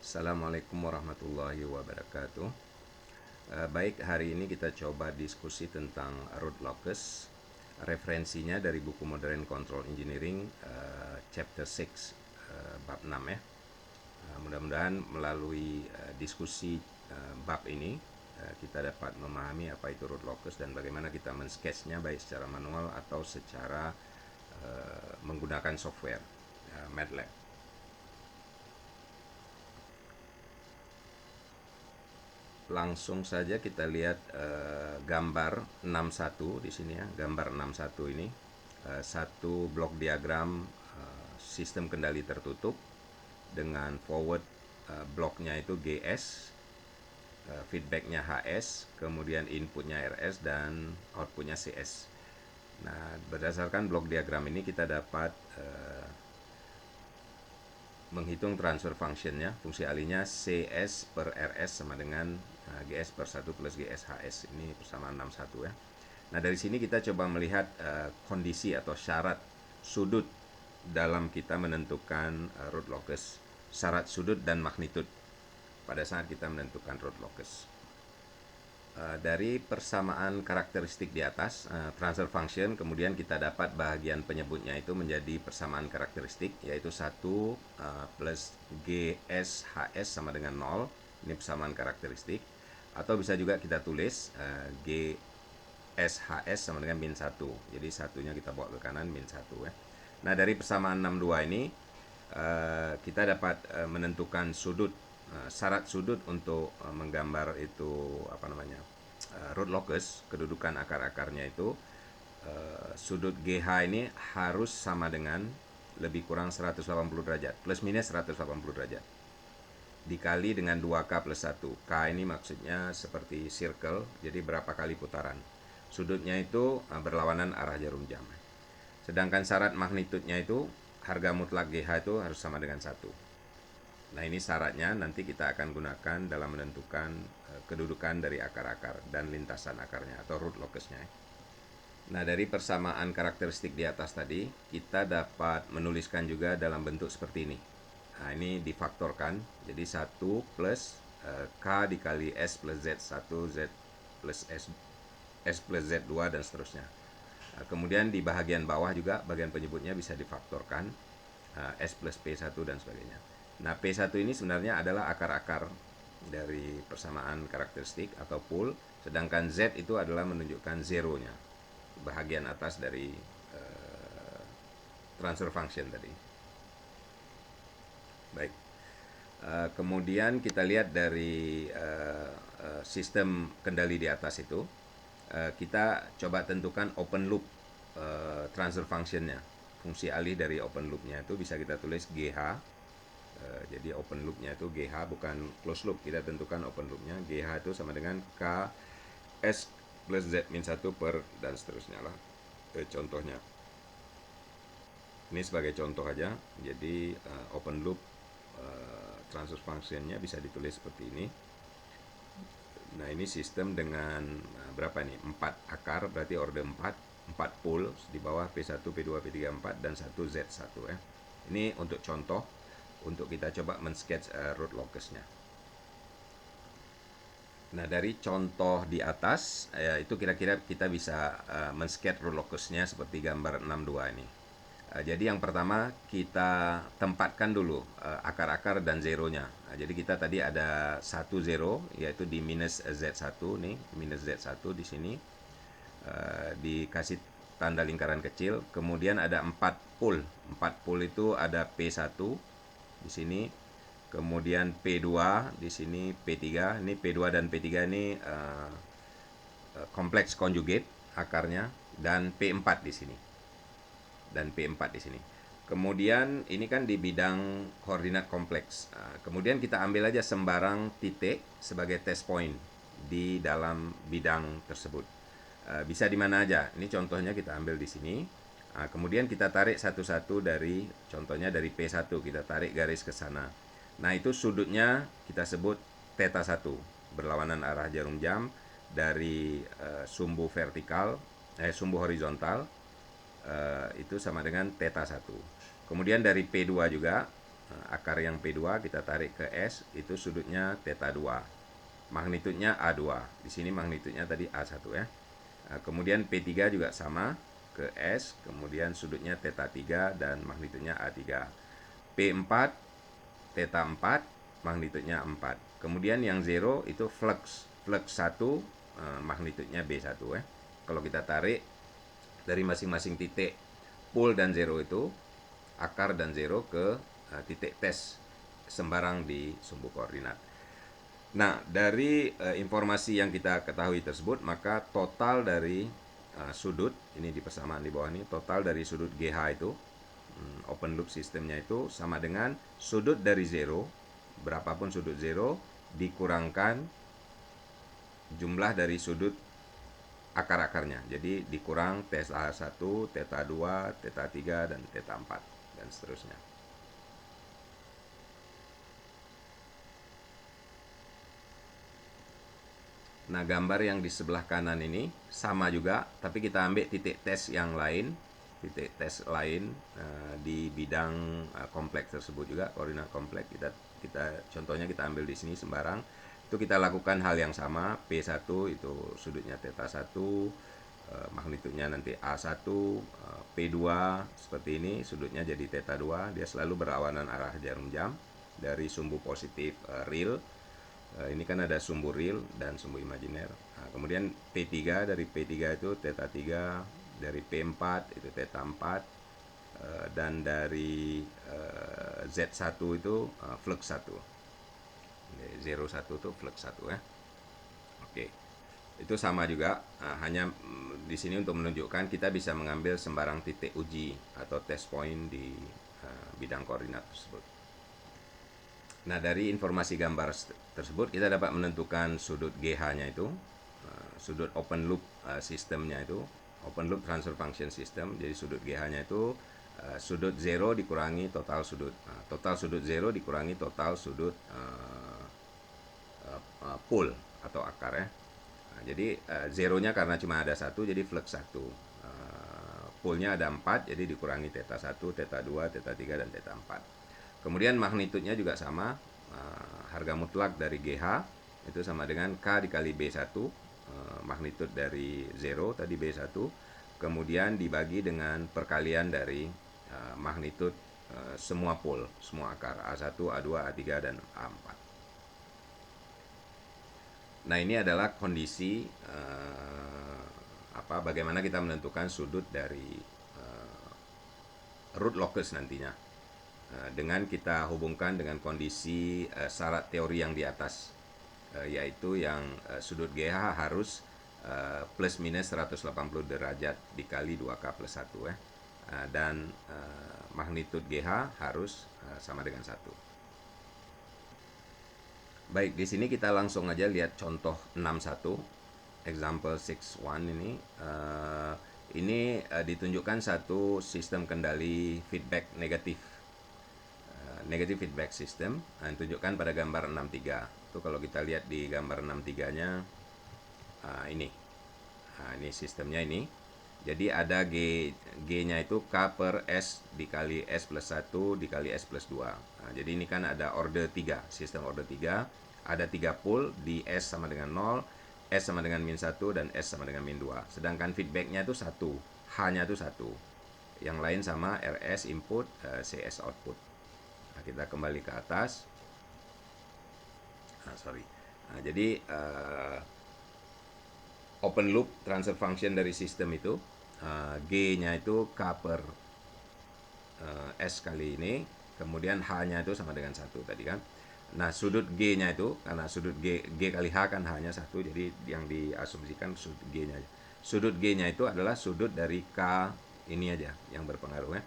Assalamualaikum warahmatullahi wabarakatuh. Baik, hari ini kita coba diskusi tentang root locus. Referensinya dari buku Modern Control Engineering, chapter 6, bab 6 ya. Mudah-mudahan melalui diskusi bab ini kita dapat memahami apa itu root locus dan bagaimana kita men-sketch-nya baik secara manual atau secara menggunakan software MATLAB. Langsung saja kita lihat gambar 61 di sini ya, gambar 61 ini satu blok diagram sistem kendali tertutup dengan forward bloknya itu GS, feedbacknya HS, kemudian inputnya RS dan outputnya CS. Nah, berdasarkan blok diagram ini kita dapat menghitung transfer functionnya, fungsi alinya CS per RS sama dengan GS per 1 plus GS HS. Ini persamaan 61 ya. Nah, dari sini kita coba melihat kondisi atau syarat sudut dalam kita menentukan root locus. Syarat sudut dan magnitud pada saat kita menentukan root locus. Dari persamaan karakteristik di atas, transfer function, kemudian kita dapat bahagian penyebutnya itu menjadi persamaan karakteristik, yaitu 1 plus GS HS sama dengan 0. Ini persamaan karakteristik. Atau bisa juga kita tulis GS HS sama dengan min 1. Jadi satunya kita bawa ke kanan, min 1 ya. Nah, dari persamaan 62 ini kita dapat menentukan sudut, syarat sudut untuk menggambar itu root locus, kedudukan akar-akarnya itu sudut GH ini harus sama dengan lebih kurang 180 derajat, plus minus 180 derajat dikali dengan 2K plus 1. K ini maksudnya seperti circle, jadi berapa kali putaran. Sudutnya itu berlawanan arah jarum jam. Sedangkan syarat magnitudnya itu harga mutlak GH itu harus sama dengan 1. Nah, ini syaratnya nanti kita akan gunakan dalam menentukan kedudukan dari akar-akar dan lintasan akarnya atau root locusnya. Nah, dari persamaan karakteristik di atas tadi, kita dapat menuliskan juga dalam bentuk seperti ini. Nah, ini difaktorkan, jadi 1 plus K dikali S plus Z1, Z plus S plus Z2, dan seterusnya. Nah, kemudian di bagian bawah juga, bagian penyebutnya bisa difaktorkan, S plus P1 dan sebagainya. Nah, P1 ini sebenarnya adalah akar-akar dari persamaan karakteristik atau pool, sedangkan Z itu adalah menunjukkan zeronya, bahagian atas dari transfer function tadi. Baik. Kemudian kita lihat dari sistem kendali di atas itu, kita coba tentukan open loop transfer functionnya. Fungsi alih dari open loopnya itu bisa kita tulis GH. Jadi open loopnya itu GH, bukan close loop. Kita tentukan open loopnya. GH itu sama dengan K S plus Z min 1 per dan seterusnya lah. Contohnya. Ini sebagai contoh aja. Jadi open loop transfer functionnya bisa ditulis seperti ini. Nah, ini sistem dengan berapa ini? 4 akar, berarti order 4 pool di bawah P1, P2, P3, 4 dan 1 Z1 ya. Ini untuk contoh, untuk kita coba men-sketch root locusnya. Nah, dari contoh di atas itu kira-kira kita bisa men-sketch root locusnya seperti gambar 62 ini. Jadi yang pertama kita tempatkan dulu akar-akar dan zeronya. Jadi kita tadi ada 1 zero, yaitu di minus Z1 nih, minus Z1 di sini dikasih tanda lingkaran kecil. Kemudian ada 4 pool. 4 pool itu ada P1 di sini, kemudian P2 di sini, P3. Ini P2 dan P3 ini kompleks conjugate akarnya, dan P4 di sini. Dan P4 di sini. Kemudian ini kan di bidang koordinat kompleks. Kemudian kita ambil aja sembarang titik sebagai test point di dalam bidang tersebut. Bisa di mana aja. Ini contohnya kita ambil di sini. Kemudian kita tarik satu-satu dari, contohnya dari P1, kita tarik garis ke sana. Nah, itu sudutnya kita sebut theta 1, berlawanan arah jarum jam dari sumbu vertikal, sumbu horizontal itu sama dengan theta 1. Kemudian dari P2 juga akar yang P2 kita tarik ke S, itu sudutnya theta 2. Magnitudnya A2. Di sini magnitudnya tadi A1 ya. Kemudian P3 juga sama ke S, kemudian sudutnya theta 3 dan magnitudnya A3. P4 theta 4, magnitudnya 4. Kemudian yang 0 itu flux 1, magnitudnya B1 ya. Kalau kita tarik dari masing-masing titik pole dan 0 itu, akar dan 0 ke titik tes sembarang di sumbu koordinat. Nah, dari informasi yang kita ketahui tersebut, maka total dari sudut, ini di persamaan di bawah ini, total dari sudut GH itu, open loop sistemnya itu sama dengan sudut dari 0, berapapun sudut 0, dikurangkan jumlah dari sudut akar-akarnya. Jadi dikurang theta 1, theta 2, theta 3, dan theta 4, dan seterusnya. Nah, gambar yang di sebelah kanan ini sama juga, tapi kita ambil titik tes yang lain, titik tes lain di bidang kompleks tersebut juga, koordinat kompleks. Kita contohnya kita ambil di sini sembarang. Itu kita lakukan hal yang sama. P1 itu sudutnya theta 1, magnitudnya nanti A1, P2 seperti ini, sudutnya jadi theta 2. Dia selalu berlawanan arah jarum jam dari sumbu positif real. Ini kan ada sumbu real dan sumbu imajiner. Kemudian P3, dari P3 itu theta 3, dari P4 itu theta 4, dan dari Z1 itu flux 1. 01 itu flux 1 ya. Oke. Itu sama juga, hanya di sini untuk menunjukkan kita bisa mengambil sembarang titik uji atau test point di bidang koordinat tersebut. Nah, dari informasi gambar tersebut kita dapat menentukan sudut GH-nya itu, sudut open loop sistemnya itu, open loop transfer function system. Jadi sudut GH-nya itu sudut 0 dikurangi total sudut. Total sudut 0 dikurangi total sudut pole atau akar ya. Jadi zeronya karena cuma ada 1, jadi flux 1. Pole-nya ada 4, jadi dikurangi theta 1, theta 2, theta 3, dan theta 4. Kemudian magnitudnya juga sama, harga mutlak dari GH itu sama dengan K dikali B1, magnitud dari 0 tadi B1, kemudian dibagi dengan perkalian dari magnitud semua pole, semua akar, A1, A2, A3, dan A4. Nah, ini adalah kondisi bagaimana kita menentukan sudut dari root locus nantinya, dengan kita hubungkan dengan kondisi syarat teori yang di atas, yaitu yang sudut GH harus plus minus 180 derajat dikali 2K plus 1 ya. Dan magnitud GH harus sama dengan 1. Baik, di sini kita langsung aja lihat contoh 61, example 61 ini. Ini ditunjukkan satu sistem kendali feedback negatif, negative feedback system, ditunjukkan pada gambar 63. Itu kalau kita lihat di gambar 63-nya, ini. Ini sistemnya ini. Jadi ada G-nya itu K per S dikali S plus 1 dikali S plus 2. Jadi ini kan ada order 3, sistem order 3. Ada 3 pole di S sama dengan 0, S sama dengan min 1, dan S sama dengan min 2. Sedangkan feedbacknya itu 1, H-nya itu 1. Yang lain sama, RS input, CS output. Nah, kita kembali ke atas. Jadi open loop transfer function dari sistem itu, G-nya itu K per S kali ini, kemudian H-nya itu sama dengan 1 tadi kan. Nah, sudut G-nya itu, karena sudut G kali H kan H-nya 1, jadi yang diasumsikan sudut G-nya aja. Sudut G-nya itu adalah sudut dari K ini aja yang berpengaruh ya.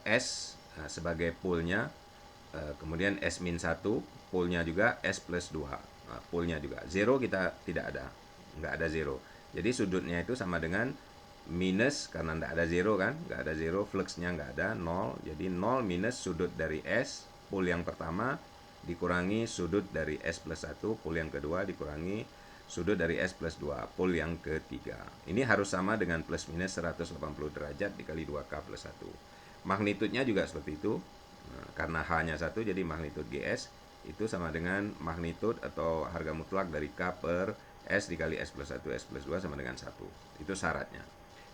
S sebagai pole-nya, kemudian S min 1, pole-nya juga S plus 2, pole-nya juga. 0 kita tidak ada, nggak ada 0. Jadi sudutnya itu sama dengan minus, karena nggak ada 0 kan, nggak ada 0, fluxnya nggak ada, 0. Jadi 0 minus sudut dari S, pole yang pertama, dikurangi sudut dari S plus 1, pole yang kedua, dikurangi sudut dari S plus 2, pole yang ketiga. Ini harus sama dengan plus minus 180 derajat dikali 2K plus 1. Magnitudnya juga seperti itu. Nah, karena H-nya 1, jadi magnitud GS itu sama dengan magnitud atau harga mutlak dari K per S dikali S plus 1, S plus 2 sama dengan 1. Itu syaratnya.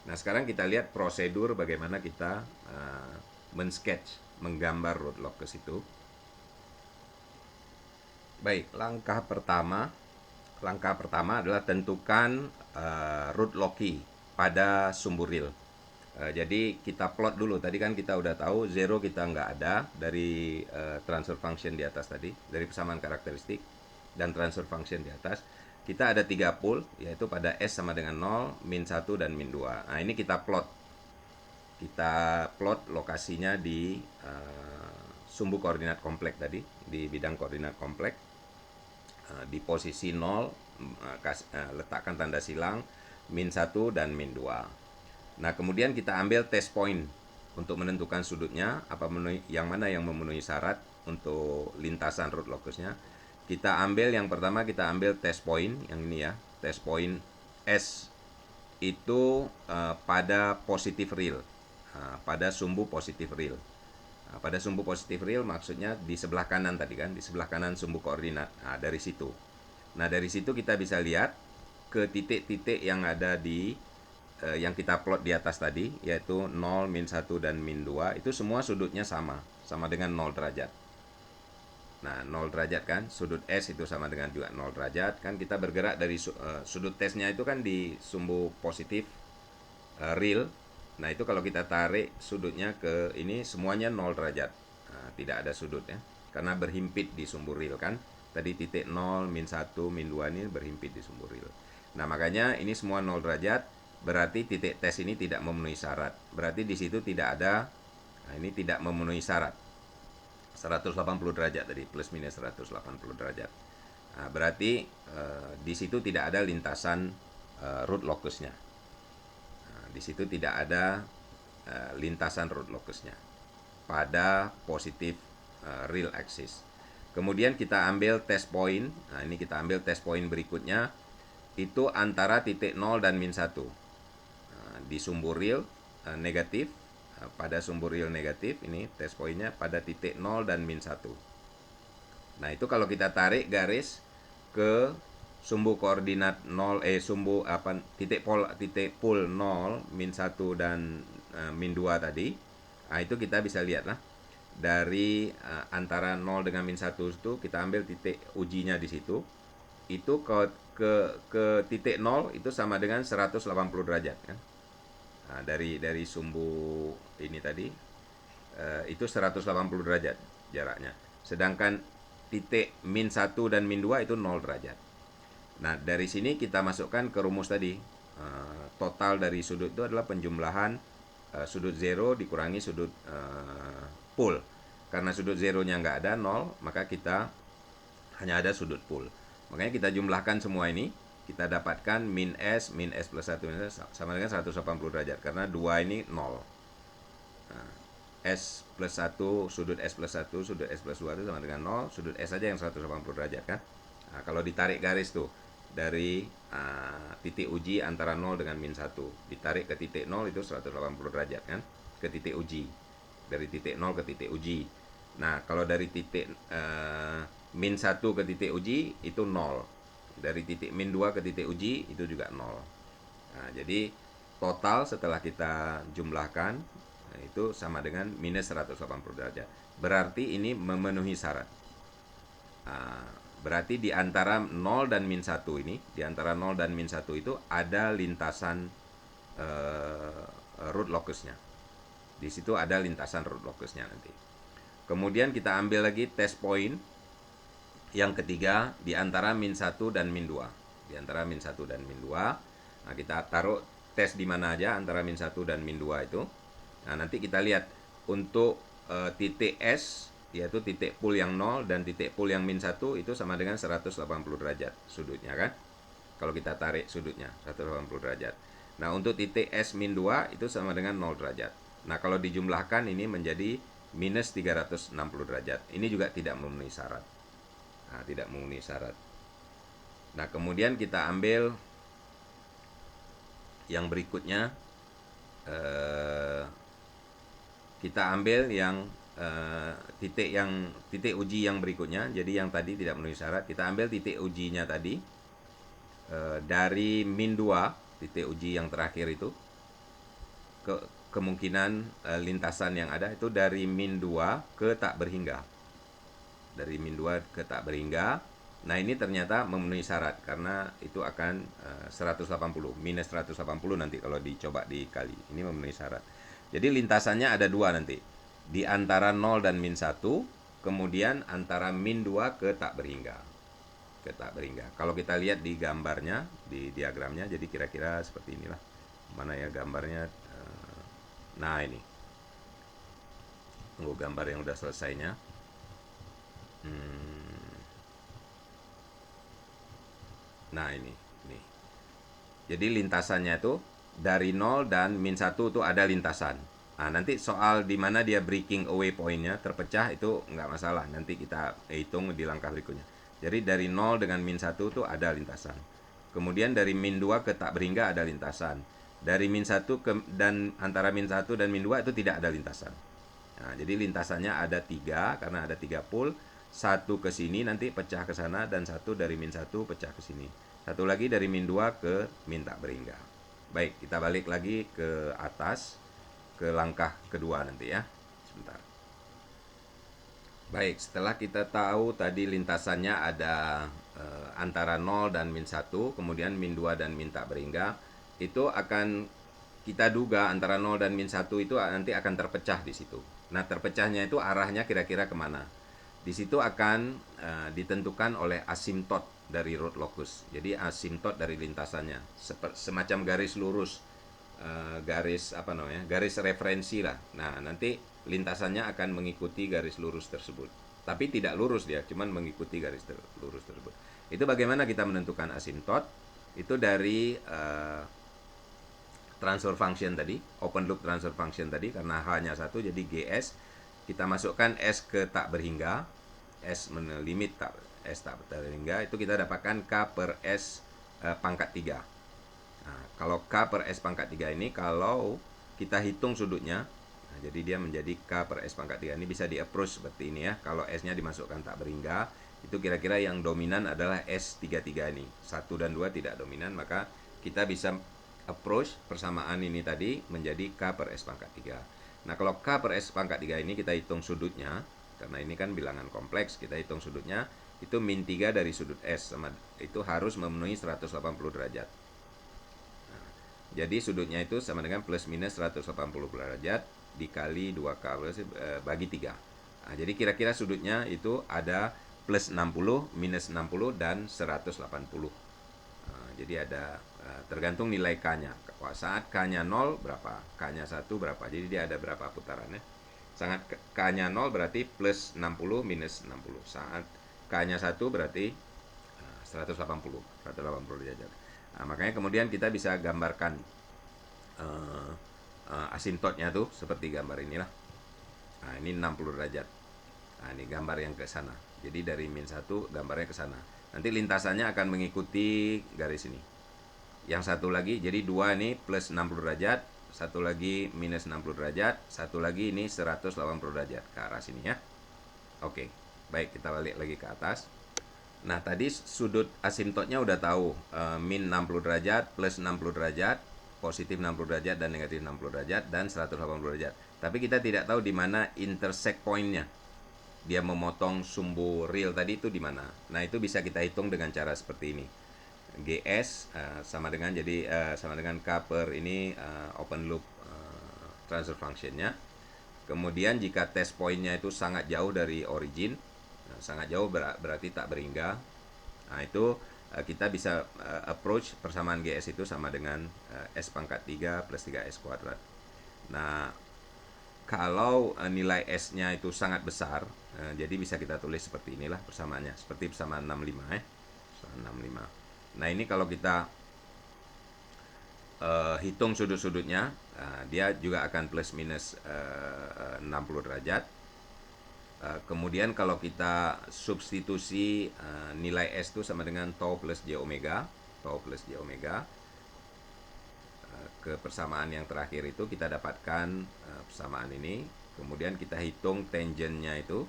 Nah, sekarang kita lihat prosedur bagaimana kita men-sketch, menggambar root locus itu. Baik, langkah pertama adalah tentukan root loci pada sumbu real. Jadi kita plot dulu. Tadi kan kita udah tahu zero kita nggak ada dari transfer function di atas tadi, dari persamaan karakteristik dan transfer function di atas. Kita ada 3 pool, yaitu pada S sama dengan 0, min 1, dan min 2. Nah, ini kita plot. Kita plot lokasinya di sumbu koordinat kompleks tadi, di bidang koordinat kompleks. Di posisi 0, letakkan tanda silang, min 1 dan min 2. Nah, kemudian kita ambil test point untuk menentukan sudutnya, yang mana yang memenuhi syarat untuk lintasan root locusnya. Kita ambil yang pertama, kita ambil test point yang ini ya, test point S itu pada positif real, pada sumbu positif real. Pada sumbu positif real maksudnya di sebelah kanan tadi kan, di sebelah kanan sumbu koordinat. Nah, dari situ. Nah, dari situ kita bisa lihat ke titik-titik yang ada di yang kita plot di atas tadi, yaitu 0, min 1, dan min 2, itu semua sudutnya sama dengan 0 derajat. Nah, 0 derajat kan, sudut S itu sama dengan juga 0 derajat. Kan kita bergerak dari sudut tesnya itu kan di sumbu positif real. Nah, itu kalau kita tarik sudutnya ke ini, semuanya 0 derajat. Nah, tidak ada sudut ya, karena berhimpit di sumbu real kan. Tadi titik 0, min 1, min 2 ini berhimpit di sumbu real. Nah, makanya ini semua 0 derajat, berarti titik tes ini tidak memenuhi syarat. Berarti di situ tidak ada, nah ini tidak memenuhi syarat. 180 derajat tadi, plus minus 180 derajat. Nah, berarti di situ tidak ada lintasan root locusnya. Nah, di situ tidak ada lintasan root locusnya pada positif real axis. Kemudian kita ambil test point. Nah, ini kita ambil test point berikutnya, itu antara titik 0 dan min 1. Nah, di sumbu real negatif, pada sumbu real negatif, ini test pointnya pada titik 0 dan min 1. Nah, itu kalau kita tarik garis ke sumbu koordinat 0, titik pool 0, min 1 dan min 2 tadi. Nah, itu kita bisa lihat lah. Dari antara 0 dengan min 1 itu kita ambil titik ujinya di situ. Itu ke titik 0 itu sama dengan 180 derajat kan. Nah, dari sumbu ini tadi itu 180 derajat jaraknya. Sedangkan titik min 1 dan min 2 itu 0 derajat. Nah, dari sini kita masukkan ke rumus tadi. Total dari sudut itu adalah penjumlahan sudut 0 dikurangi sudut pool. Karena sudut 0-nya nggak ada, 0, maka kita hanya ada sudut pool. Makanya kita jumlahkan semua ini, kita dapatkan min S plus 1 sama dengan 180 derajat. Karena 2 ini 0. Nah, S plus 1, sudut S plus 1, sudut S plus 2 itu sama dengan 0. Sudut S saja yang 180 derajat kan. Nah, kalau ditarik garis tuh, dari titik uji antara 0 dengan min 1, ditarik ke titik 0 itu 180 derajat kan, ke titik uji. Dari titik 0 ke titik uji. Nah, kalau dari titik min 1 ke titik uji itu 0. Dari titik min 2 ke titik uji itu juga 0. Nah, jadi total setelah kita jumlahkan itu sama dengan minus 180 derajat. Berarti ini memenuhi syarat. Berarti di antara 0 dan min 1 ini, di antara 0 dan min 1 itu ada lintasan root locusnya. Di situ ada lintasan root locusnya nanti. Kemudian kita ambil lagi test point yang ketiga di antara min 1 dan min 2. Di antara min 1 dan min 2. Nah, kita taruh tes di mana aja antara min 1 dan min 2 itu. Nah, nanti kita lihat untuk titik S, yaitu titik pool yang 0 dan titik pool yang min 1 itu sama dengan 180 derajat sudutnya kan. Kalau kita tarik sudutnya 180 derajat. Nah, untuk titik S min 2 itu sama dengan 0 derajat. Nah, kalau dijumlahkan ini menjadi minus 360 derajat. Ini juga tidak memenuhi syarat. Nah, tidak memenuhi syarat. Nah, kemudian kita ambil yang berikutnya. Kita ambil yang titik uji yang berikutnya. Jadi yang tadi tidak memenuhi syarat, kita ambil titik ujinya tadi dari min 2, titik uji yang terakhir itu, kemungkinan lintasan yang ada itu dari min 2 ke tak berhingga. Dari min 2 ke tak berhingga. Nah, ini ternyata memenuhi syarat karena itu akan 180, minus 180 nanti kalau dicoba dikali. Ini memenuhi syarat. Jadi lintasannya ada dua nanti. Di antara 0 dan min 1, kemudian antara min 2 ke tak berhingga. Ke tak berhingga. Kalau kita lihat di gambarnya, di diagramnya, jadi kira-kira seperti inilah. Mana ya gambarnya? Nah, ini. Tunggu gambar yang udah selesainya. Nah, ini. Jadi lintasannya itu dari 0 dan min 1 itu ada lintasan. Nah, nanti soal di mana dia breaking away pointnya terpecah itu nggak masalah. Nanti kita hitung di langkah berikutnya. Jadi dari 0 dengan min 1 itu ada lintasan. Kemudian dari min 2 ke tak berhingga ada lintasan. Dari min 1 dan antara min 1 dan min 2 itu tidak ada lintasan. Nah, jadi lintasannya ada 3 karena ada 3 pool. Satu ke sini nanti pecah ke sana, dan satu dari min 1 pecah ke sini. Satu lagi dari min 2 ke min tak berhingga. Baik, kita balik lagi ke atas, ke langkah kedua nanti ya. Sebentar. Baik, setelah kita tahu tadi lintasannya ada antara 0 dan min 1, kemudian min 2 dan min tak berhingga, itu akan kita duga antara 0 dan min 1 itu nanti akan terpecah di situ. Nah, terpecahnya itu arahnya kira-kira kemana? Di situ akan ditentukan oleh asimtot dari root locus. Jadi asimtot dari lintasannya semacam garis lurus, garis referensi lah. Nah, nanti lintasannya akan mengikuti garis lurus tersebut. Tapi tidak lurus dia, cuman mengikuti garis lurus tersebut. Itu bagaimana kita menentukan asimtot? Itu dari transfer function tadi, open loop transfer function tadi, karena hanya satu, jadi GS. Kita masukkan S ke tak berhingga, S limit S tak berhingga, itu kita dapatkan K per S pangkat 3. Nah, kalau K per S pangkat 3 ini, kalau kita hitung sudutnya, nah, jadi dia menjadi K per S pangkat 3. Ini bisa di-approach seperti ini ya. Kalau S-nya dimasukkan tak berhingga, itu kira-kira yang dominan adalah S33 ini. 1 dan 2 tidak dominan, maka kita bisa approach persamaan ini tadi menjadi K per S pangkat 3. Nah, kalau K per S pangkat 3 ini kita hitung sudutnya, karena ini kan bilangan kompleks, kita hitung sudutnya, itu min 3 dari sudut S, sama itu harus memenuhi 180 derajat. Nah, jadi sudutnya itu sama dengan plus minus 180 derajat dikali 2K bagi 3. Nah, jadi kira-kira sudutnya itu ada plus 60, minus 60, dan 180. Nah, jadi ada tergantung nilai K-nya. Saat K-nya 0 berapa, K-nya 1 berapa. Jadi dia ada berapa putarannya. Saat K-nya 0 berarti plus 60 minus 60. Saat K-nya 1 berarti 180 derajat. Nah, makanya kemudian kita bisa gambarkan asimtotnya tuh seperti gambar inilah. Nah, ini 60 derajat. Nah, ini gambar yang ke sana. Jadi dari min 1 gambarnya ke sana. Nanti lintasannya akan mengikuti garis ini. Yang satu lagi, jadi 2 ini plus 60 derajat, satu lagi minus 60 derajat, satu lagi ini 180 derajat ke arah sini ya. Oke, baik, kita balik lagi ke atas. Nah, tadi sudut asimtotnya udah tahu, min 60 derajat, plus 60 derajat, positif 60 derajat, dan negatif 60 derajat, dan 180 derajat. Tapi kita tidak tahu di mana intersect point-nya. Dia memotong sumbu real tadi itu di mana. Nah, itu bisa kita hitung dengan cara seperti ini. GS sama dengan K per ini open loop transfer functionnya. Kemudian jika test pointnya itu sangat jauh dari origin, sangat jauh berarti tak berhingga. Nah, itu kita bisa approach persamaan GS itu sama dengan S pangkat 3 plus 3S kuadrat. Nah, kalau nilai S-nya itu sangat besar, jadi bisa kita tulis seperti inilah persamaannya, seperti persamaan 65 ya. 65. Nah, ini kalau kita hitung sudut-sudutnya, dia juga akan plus minus 60 derajat. Kemudian kalau kita substitusi nilai S itu sama dengan tau plus J omega, ke persamaan yang terakhir itu kita dapatkan persamaan ini. Kemudian kita hitung tangennya itu,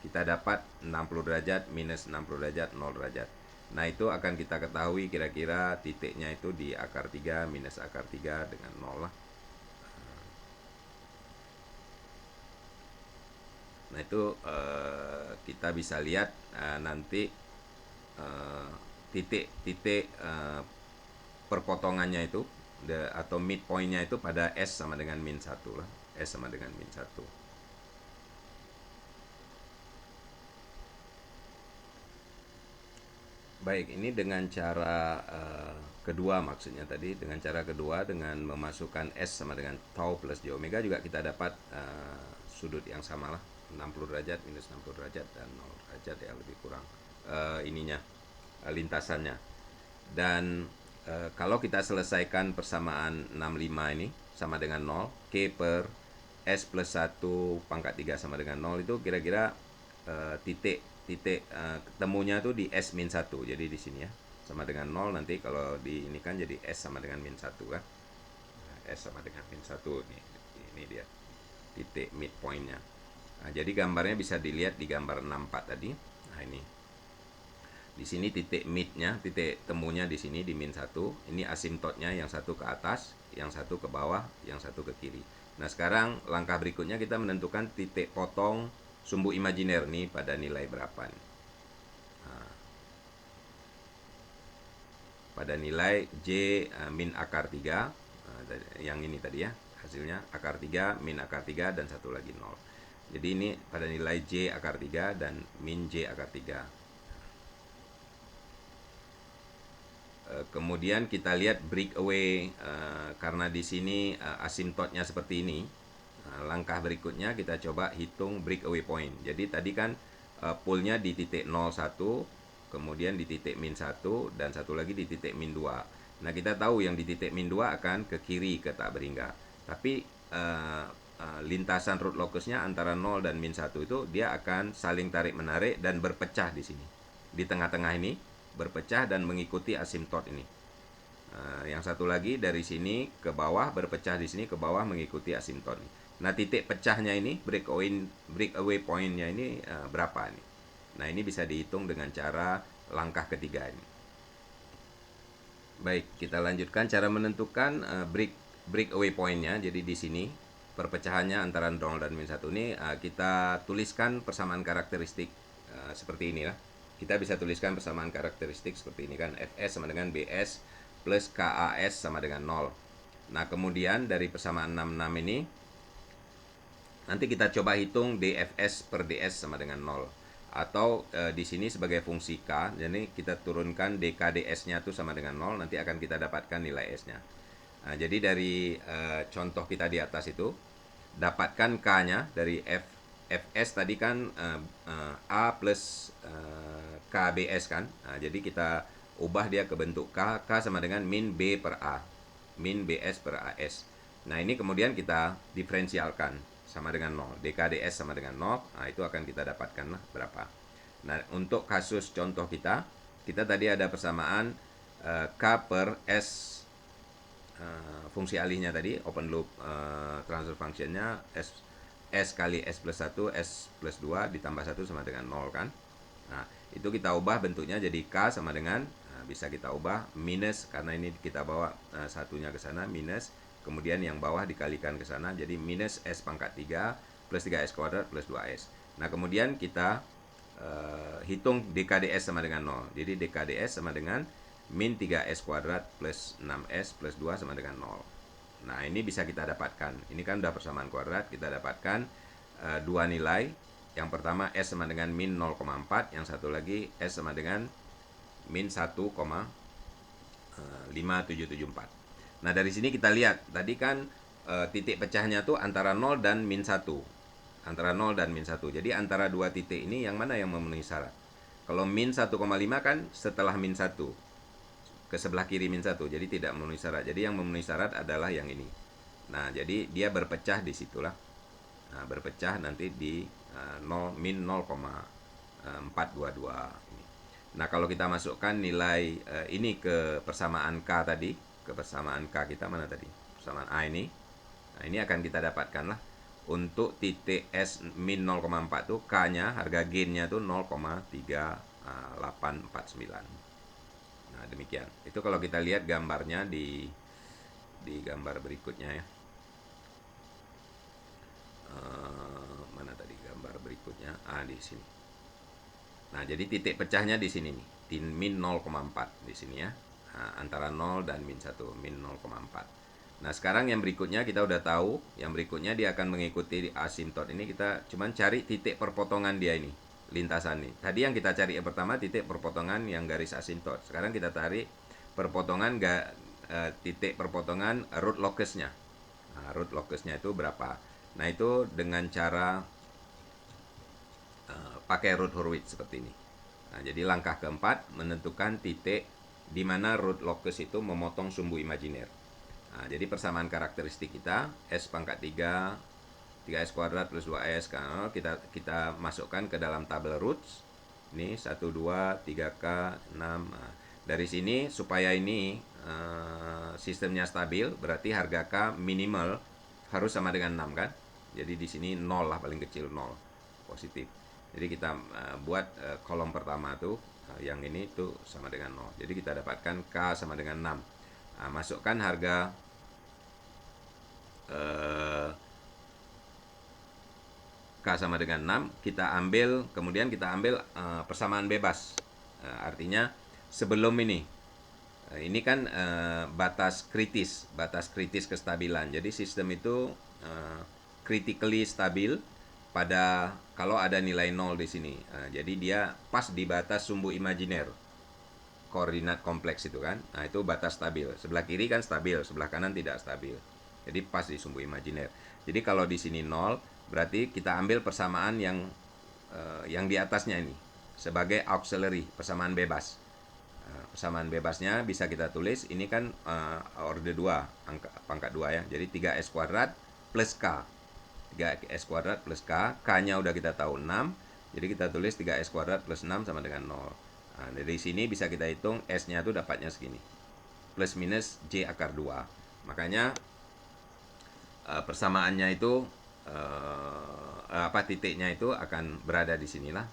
kita dapat 60 derajat minus 60 derajat 0 derajat. Nah, itu akan kita ketahui kira-kira titiknya itu di akar 3 minus akar 3 dengan 0 lah. Nah, itu kita bisa lihat nanti titik-titik perpotongannya itu atau midpointnya itu pada S sama dengan min 1 lah. S sama dengan min 1. Baik, ini dengan cara kedua, maksudnya tadi dengan cara kedua dengan memasukkan S sama dengan tau plus J omega juga kita dapat sudut yang sama lah, 60 derajat minus 60 derajat dan 0 derajat ya, lebih kurang ininya lintasannya. Dan kalau kita selesaikan persamaan 65 ini sama dengan 0, K per S plus 1 pangkat 3 sama dengan 0, itu kira-kira titik ketemunya tuh di S min 1. Jadi di sini ya, sama dengan 0, nanti kalau di ini kan jadi S sama dengan min 1 kan. S sama dengan min 1 ini dia titik midpointnya. Nah, jadi gambarnya bisa dilihat di gambar 64 tadi. Nah, ini di sini titik midnya, titik temunya di sini di min 1. Ini asimtotnya, yang satu ke atas, yang satu ke bawah, yang satu ke kiri. Nah, sekarang langkah berikutnya kita menentukan titik potong sumbu imajiner nih pada nilai berapa nih. Nah, pada nilai J min akar 3, yang ini tadi ya, hasilnya akar 3 min akar 3 dan satu lagi 0. Jadi ini pada nilai J akar 3 dan min J akar 3. Kemudian kita lihat breakaway, karena di sini asimtotnya seperti ini. Langkah berikutnya kita coba hitung breakaway point. Jadi tadi kan poolnya di titik 01, kemudian di titik min 1, dan satu lagi di titik min 2. Nah, kita tahu yang di titik min 2 akan ke kiri ke tak berhingga. Tapi lintasan root locusnya antara 0 dan min 1 itu dia akan saling tarik-menarik dan berpecah di sini. Di tengah-tengah ini berpecah dan mengikuti asimtot ini. Yang satu lagi dari sini ke bawah berpecah di sini ke bawah mengikuti asimtot ini. Nah, titik pecahnya ini, breakaway point-nya ini berapa nih? Nah, ini bisa dihitung dengan cara langkah ketiga ini. Baik, kita lanjutkan cara menentukan breakaway point-nya. Jadi di sini perpecahannya antara 0 dan min 1 ini kita tuliskan persamaan karakteristik seperti ini lah. Kita bisa tuliskan persamaan karakteristik seperti ini kan, Fs sama dengan Bs plus KAS sama dengan 0. Nah, kemudian dari persamaan 66 ini nanti kita coba hitung dfs per ds sama dengan 0. Atau di sini sebagai fungsi k, jadi kita turunkan dkds-nya itu sama dengan 0, nanti akan kita dapatkan nilai s-nya. Nah, jadi dari contoh kita di atas itu, dapatkan k-nya dari fs tadi kan a plus kbs kan. Nah, jadi kita ubah dia ke bentuk k sama dengan min b per a, min bs per as. Nah, ini kemudian kita diferensialkan sama dengan 0, dkds sama dengan 0. Nah, itu akan kita dapatkan lah berapa. Nah, untuk kasus contoh kita tadi ada persamaan k per s fungsi alihnya tadi, open loop transfer functionnya s kali s plus 1, s plus 2 ditambah 1 sama dengan 0 kan. Nah, itu kita ubah bentuknya jadi k sama dengan, bisa kita ubah minus, karena ini kita bawa satunya ke sana, minus, kemudian yang bawah dikalikan ke sana, jadi minus s pangkat 3 plus 3s kuadrat plus 2s. Nah, kemudian kita hitung dkds sama dengan 0. Jadi dkds sama dengan min 3s kuadrat plus 6s plus 2 sama dengan 0. Nah, ini bisa kita dapatkan. Ini kan udah persamaan kuadrat, kita dapatkan dua nilai. Yang pertama S sama dengan min 0,4, yang satu lagi S sama dengan min 1,5774. Nah, dari sini kita lihat, tadi kan titik pecahnya tuh antara 0 dan min 1. Antara 0 dan min 1. Jadi antara dua titik ini yang mana yang memenuhi syarat? Kalau min 1,5 kan setelah min 1. Ke sebelah kiri min 1, jadi tidak memenuhi syarat. Jadi yang memenuhi syarat adalah yang ini. Nah, jadi dia berpecah di situlah. Nah, berpecah nanti di min 0,422 ini. Nah, kalau kita masukkan nilai ini ke persamaan K tadi, ke persamaan K kita mana tadi? Persamaan A ini. Nah, ini akan kita dapatkan lah untuk titik S min 0,4 tuh K-nya, harga gain-nya tuh 0,3849. Nah, demikian. Itu kalau kita lihat gambarnya di gambar berikutnya ya. Mana tadi gambar berikutnya? Di sini. Nah, jadi titik pecahnya di sini nih, di min 0,4 di sini ya. Nah, antara 0 dan min 1, min 0,4. Nah, sekarang yang berikutnya kita udah tahu, yang berikutnya dia akan mengikuti asimtot ini, kita cuman cari titik perpotongan dia ini, lintasan ini. Tadi yang kita cari yang pertama titik perpotongan yang garis asimtot. Sekarang kita cari perpotongan titik perpotongan root locusnya. Nah, root locusnya itu berapa? Nah, itu dengan cara pakai root Hurwitz seperti ini. Nah, jadi langkah keempat menentukan titik di mana root locus itu memotong sumbu imajiner. Nah, jadi persamaan karakteristik kita S pangkat 3 3S kuadrat plus 2S kan kita masukkan ke dalam tabel roots. Ini 1 2 3K 6. Nah, dari sini supaya ini sistemnya stabil berarti harga K minimal harus sama dengan 6 kan? Jadi di sini 0 lah, paling kecil 0 positif. Jadi kita buat kolom pertama tuh yang ini tuh sama dengan 0. Jadi kita dapatkan K sama dengan 6. Nah, masukkan harga K sama dengan 6, kita ambil, kemudian kita ambil persamaan bebas. Artinya sebelum ini kan batas kritis kestabilan. Jadi sistem itu critically stabil pada kalau ada nilai 0 di sini. Jadi dia pas di batas sumbu imajiner koordinat kompleks itu kan. Nah, itu batas stabil. Sebelah kiri kan stabil, sebelah kanan tidak stabil. Jadi pas di sumbu imajiner. Jadi kalau di sini 0, berarti kita ambil persamaan yang di atasnya ini sebagai auxiliary, persamaan bebas. Persamaan bebasnya bisa kita tulis, ini kan orde 2, pangkat 2 ya. Jadi 3S kuadrat plus K. 3S kuadrat plus K, K-nya udah kita tahu 6. Jadi kita tulis 3S kuadrat plus 6 sama dengan 0. Nah, dari sini bisa kita hitung S-nya tuh dapatnya segini. Plus minus J akar 2. Makanya persamaannya itu titiknya itu akan berada di sinilah.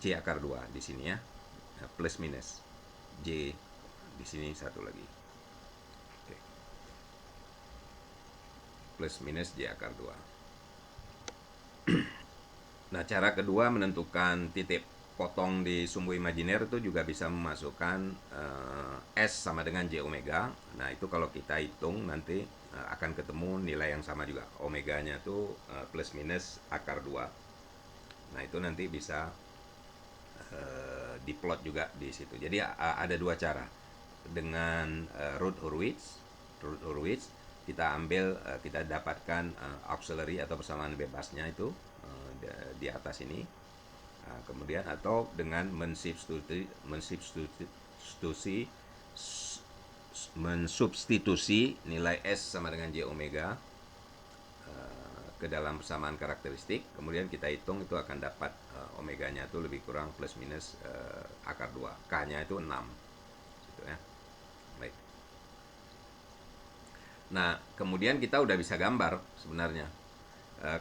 J akar 2 di sini ya. Plus minus J di sini satu lagi. Oke. Plus minus J akar 2. Nah, cara kedua menentukan titik potong di sumbu imajiner itu juga bisa memasukkan S sama dengan J omega. Nah, itu kalau kita hitung nanti akan ketemu nilai yang sama juga. Omeganya tuh plus minus akar 2. Nah, itu nanti bisa diplot juga di situ. Jadi ada dua cara. Dengan root Hurwitz kita ambil, kita dapatkan auxiliary atau persamaan bebasnya itu di atas ini. Kemudian atau dengan mensubstitusi nilai S sama dengan J omega ke dalam persamaan karakteristik, kemudian kita hitung itu akan dapat omeganya itu lebih kurang plus minus akar 2, K-nya itu 6 gitu ya. Baik. Nah, kemudian kita udah bisa gambar sebenarnya.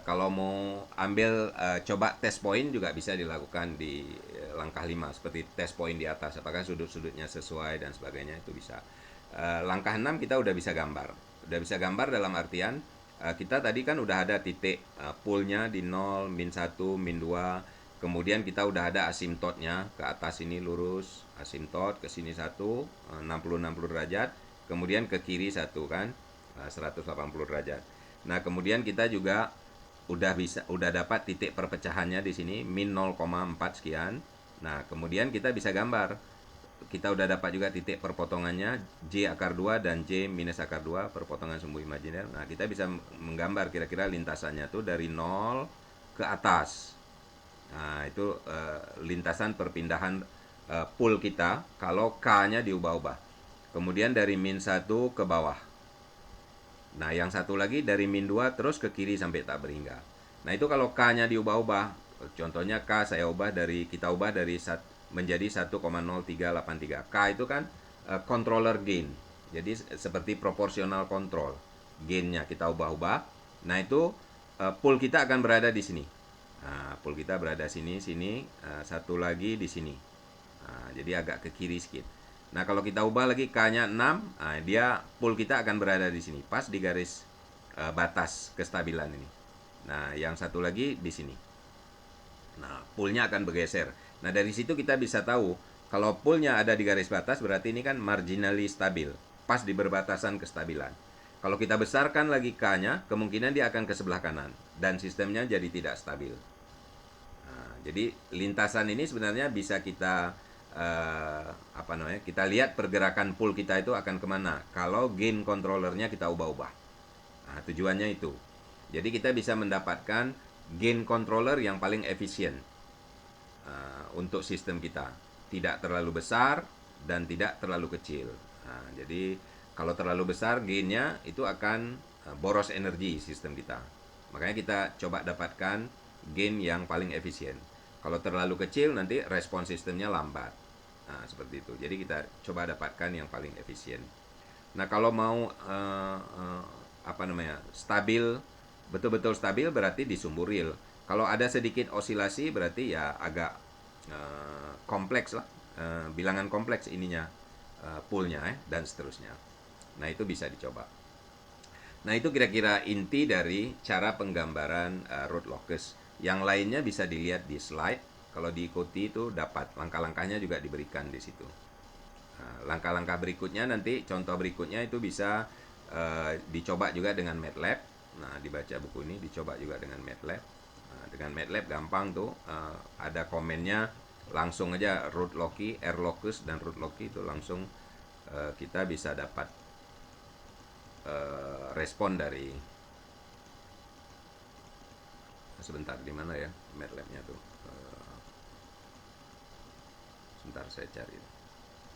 Kalau mau ambil coba test point juga bisa dilakukan di langkah 5 seperti test point di atas, apakah sudut-sudutnya sesuai dan sebagainya, itu bisa. Langkah 6 kita udah bisa gambar. Udah bisa gambar dalam artian kita tadi kan udah ada titik poolnya di 0, min 1, min 2. Kemudian kita udah ada asimtotnya, ke atas ini lurus, asimtot ke sini 1, 60 derajat, kemudian ke kiri 1 kan, 180 derajat. Nah, kemudian kita juga udah dapat titik perpecahannya di sini min 0,4 sekian. Nah, kemudian kita bisa gambar. Kita udah dapat juga titik perpotongannya J akar 2 dan J minus akar 2 perpotongan sumbu imajiner. Nah, kita bisa menggambar kira-kira lintasannya tuh dari 0 ke atas. Nah, itu lintasan perpindahan pool kita kalau K-nya diubah-ubah. Kemudian dari min 1 ke bawah. Nah, yang satu lagi dari min 2 terus ke kiri sampai tak berhingga. Nah, itu kalau K-nya diubah-ubah. Contohnya K kita ubah dari menjadi 1,0383. K itu kan controller gain. Jadi seperti proporsional control. Gainnya kita ubah-ubah. Nah, itu pool kita akan berada di sini. Nah, pool kita berada sini, satu lagi di sini. Nah, jadi agak ke kiri sedikit. Nah, kalau kita ubah lagi K-nya 6, nah, dia pool kita akan berada di sini, pas di garis batas kestabilan ini. Nah, yang satu lagi di sini. Nah, poolnya akan bergeser. Nah, dari situ kita bisa tahu kalau poolnya ada di garis batas berarti ini kan marginally stabil, pas di berbatasan kestabilan. Kalau kita besarkan lagi K-nya, kemungkinan dia akan ke sebelah kanan dan sistemnya jadi tidak stabil. Nah, jadi lintasan ini sebenarnya bisa kita kita lihat pergerakan pool kita itu akan kemana kalau gain controllernya kita ubah-ubah. Nah, tujuannya itu. Jadi kita bisa mendapatkan gain controller yang paling efisien untuk sistem kita. Tidak terlalu besar dan tidak terlalu kecil. Nah, jadi kalau terlalu besar gainnya itu akan boros energi sistem kita. Makanya kita coba dapatkan gain yang paling efisien. Kalau terlalu kecil nanti respon sistemnya lambat. Nah, seperti itu. Jadi kita coba dapatkan yang paling efisien. Nah, kalau mau stabil, betul-betul stabil berarti di sumbu real. Kalau ada sedikit osilasi berarti ya agak kompleks lah, bilangan kompleks ininya, poolnya dan seterusnya. Nah, itu bisa dicoba. Nah, itu kira-kira inti dari cara penggambaran root locus. Yang lainnya bisa dilihat di slide. Kalau diikuti itu dapat langkah-langkahnya juga diberikan di situ. Langkah-langkah berikutnya nanti contoh berikutnya itu bisa dicoba juga dengan MATLAB. Nah, dibaca buku ini dicoba juga dengan MATLAB. Nah, dengan MATLAB gampang tuh, ada komennya langsung aja root loci, R locus dan root loci itu langsung kita bisa dapat respon dari sebentar di mana ya MATLAB-nya tuh. Sebentar saya cari.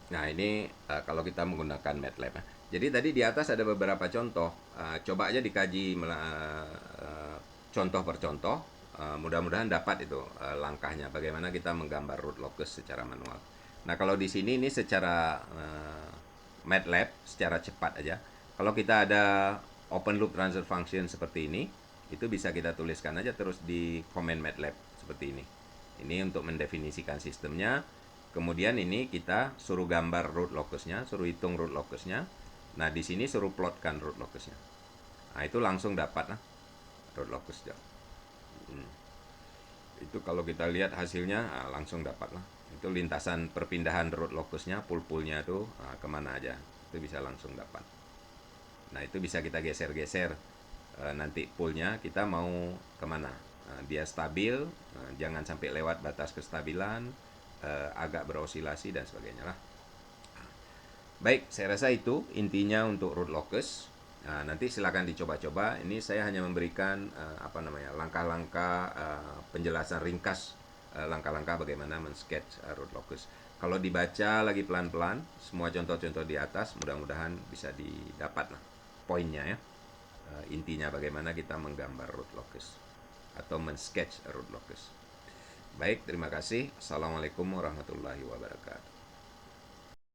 Nah, ini kalau kita menggunakan MATLAB. Jadi tadi di atas ada beberapa contoh. Coba aja dikaji contoh per contoh. Mudah-mudahan dapat itu langkahnya. Bagaimana kita menggambar root locus secara manual. Nah, kalau di sini ini secara MATLAB, secara cepat aja. Kalau kita ada open loop transfer function seperti ini, itu bisa kita tuliskan aja terus di command MATLAB seperti ini. Ini untuk mendefinisikan sistemnya. Kemudian ini kita suruh gambar root locusnya, suruh hitung root locusnya. Nah, di sini suruh plotkan root locusnya. Nah, itu langsung dapat lah root locus. Itu kalau kita lihat hasilnya langsung dapat lah. Itu lintasan perpindahan root locusnya, pool-poolnya itu kemana aja. Itu bisa langsung dapat. Nah, itu bisa kita geser-geser. Nanti poolnya kita mau kemana. Dia stabil, jangan sampai lewat batas kestabilan, agak berosilasi dan sebagainya lah. Baik, saya rasa itu intinya untuk root locus. Nah, nanti silakan dicoba-coba. Ini saya hanya memberikan langkah-langkah penjelasan ringkas, langkah-langkah bagaimana men-sketch root locus. Kalau dibaca lagi pelan-pelan, semua contoh-contoh di atas mudah-mudahan bisa didapat lah poinnya ya. Intinya bagaimana kita menggambar root locus atau men-sketch root locus. Baik, terima kasih. Assalamualaikum warahmatullahi wabarakatuh.